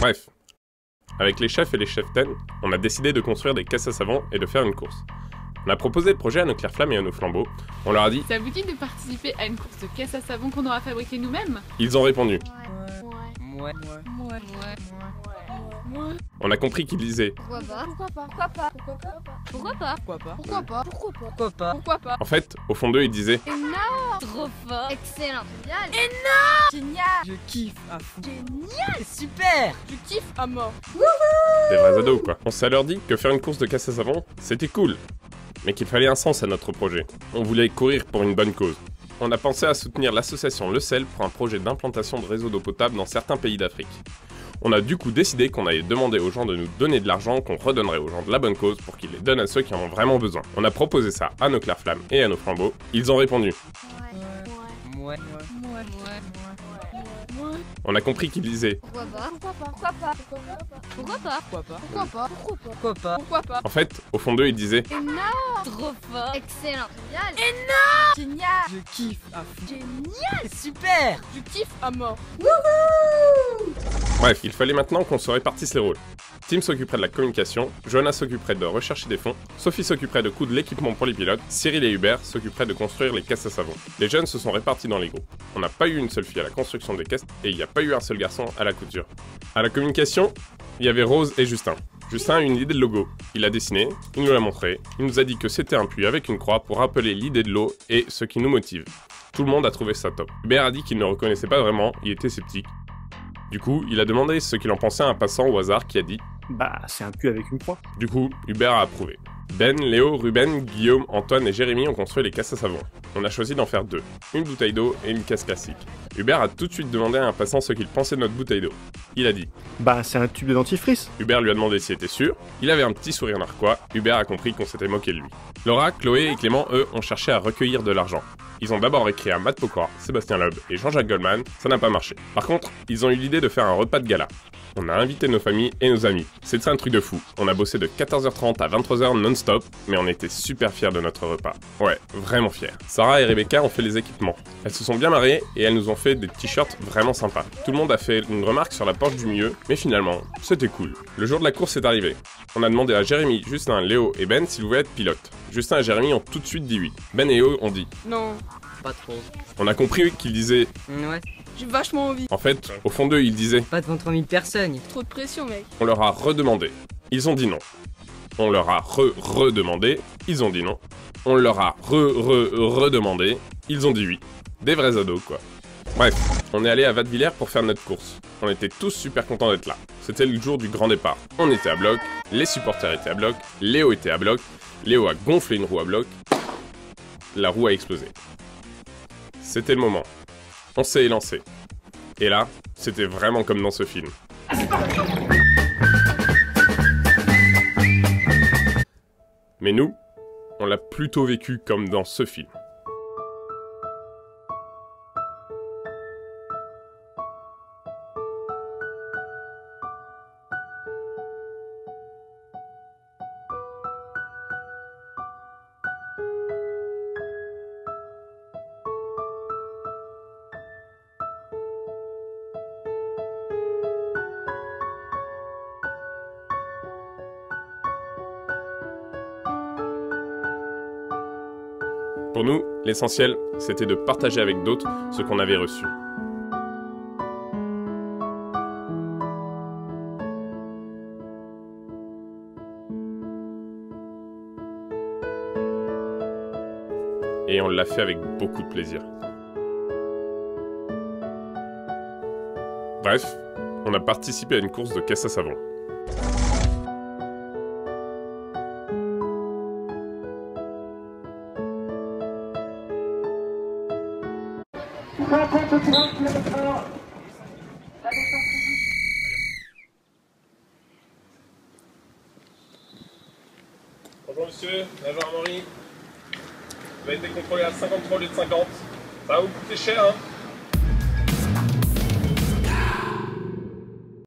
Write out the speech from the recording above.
Bref, avec les chefs et les chefs ten, on a décidé de construire des caisses à savon et de faire une course. On a proposé le projet à nos clairs-flammes et à nos flambeaux. On leur a dit... Ça vous dit de participer à une course de caisses à savon qu'on aura fabriquée nous-mêmes? Ils ont répondu. Ouais. On a compris qu'ils disaient... Pourquoi pas? Pourquoi pas? Pourquoi pas? Pourquoi pas? Pourquoi pas? Pourquoi pas? Pourquoi pas? Pourquoi pas? Pourquoi pas? En fait, au fond d'eux, ils disaient... Énorme! Trop fort! Excellent! Génial! Génial! Je kiffe à fond. Génial! C'est super! Je kiffe à mort! Des vrais ados, quoi. On s'est alors dit que faire une course de caisse à savon, c'était cool. Mais qu'il fallait un sens à notre projet. On voulait courir pour une bonne cause. On a pensé à soutenir l'association Le Sel pour un projet d'implantation de réseaux d'eau potable dans certains pays d'Afrique. On a du coup décidé qu'on allait demander aux gens de nous donner de l'argent qu'on redonnerait aux gens de la bonne cause pour qu'ils les donnent à ceux qui en ont vraiment besoin. On a proposé ça à nos clairs-flammes et à nos flambeaux. Ils ont répondu. Ouais. On a compris qu'ils disaient. Pourquoi pas? Pourquoi pas? Pourquoi pas? Pourquoi pas? Pourquoi pas? Pourquoi pas? Pourquoi pas? Pourquoi pas? Pourquoi pas? En fait, au fond d'eux, ils disaient. Énorme! Trop fort! Excellent! Génial! Génial! Je kiffe à fond. Génial! C'est super! Je kiffe à mort! Bref, il fallait maintenant qu'on se répartisse les rôles. Tim s'occuperait de la communication, Johanna s'occuperait de rechercher des fonds, Sophie s'occuperait de coudre l'équipement pour les pilotes, Cyril et Hubert s'occuperaient de construire les caisses à savon. Les jeunes se sont répartis dans les groupes. On n'a pas eu une seule fille à la construction des caisses et il n'y a pas eu un seul garçon à la couture. À la communication, il y avait Rose et Justin. Justin a eu une idée de logo. Il l'a dessiné, il nous l'a montré, il nous a dit que c'était un puits avec une croix pour rappeler l'idée de l'eau et ce qui nous motive. Tout le monde a trouvé ça top. Hubert a dit qu'il ne reconnaissait pas vraiment, il était sceptique. Du coup, il a demandé ce qu'il en pensait à un passant au hasard qui a dit « Bah, c'est un puits avec une croix. » Du coup, Hubert a approuvé. Ben, Léo, Ruben, Guillaume, Antoine et Jérémy ont construit les caisses à savon. On a choisi d'en faire deux, une bouteille d'eau et une caisse classique. Hubert a tout de suite demandé à un passant ce qu'il pensait de notre bouteille d'eau. Il a dit. Bah, c'est un tube de dentifrice. Hubert lui a demandé s'il était sûr. Il avait un petit sourire narquois. Hubert a compris qu'on s'était moqué de lui. Laura, Chloé et Clément, eux, ont cherché à recueillir de l'argent. Ils ont d'abord écrit à Matt Pokora, Sébastien Loeb et Jean-Jacques Goldman, ça n'a pas marché. Par contre, ils ont eu l'idée de faire un repas de gala. On a invité nos familles et nos amis. C'était un truc de fou. On a bossé de 14h30 à 23h non-stop, mais on était super fiers de notre repas. Ouais, vraiment fiers. Sarah et Rebecca ont fait les équipements. Elles se sont bien marrées et elles nous ont fait des t-shirts vraiment sympas. Tout le monde a fait une remarque sur la Porsche du milieu, mais finalement, c'était cool. Le jour de la course est arrivé. On a demandé à Jérémy, Justin, Léo et Ben s'ils voulaient être pilotes. Justin et Jérémy ont tout de suite dit oui. Ben et Léo ont dit Non, pas trop. On a compris qu'ils disaient Ouais. J'ai vachement envie. En fait, au fond d'eux, ils disaient Pas devant 3000 personnes. Trop de pression, mec. On leur a redemandé. Ils ont dit non. On leur a redemandé. Ils ont dit non. On leur a redemandé. Ils ont dit oui. Des vrais ados, quoi. Bref, on est allé à Wattevillers pour faire notre course. On était tous super contents d'être là. C'était le jour du grand départ. On était à bloc, les supporters étaient à bloc, Léo était à bloc, Léo a gonflé une roue à bloc. La roue a explosé. C'était le moment. On s'est élancé. Et là, c'était vraiment comme dans ce film. Mais nous, on l'a plutôt vécu comme dans ce film. Pour nous, l'essentiel, c'était de partager avec d'autres ce qu'on avait reçu. Et on l'a fait avec beaucoup de plaisir. Bref, on a participé à une course de caisse à savon. Bonjour monsieur, nageur Amaury. Vous avez été contrôlé à 53 litres 50. Ça va vous coûter cher, hein?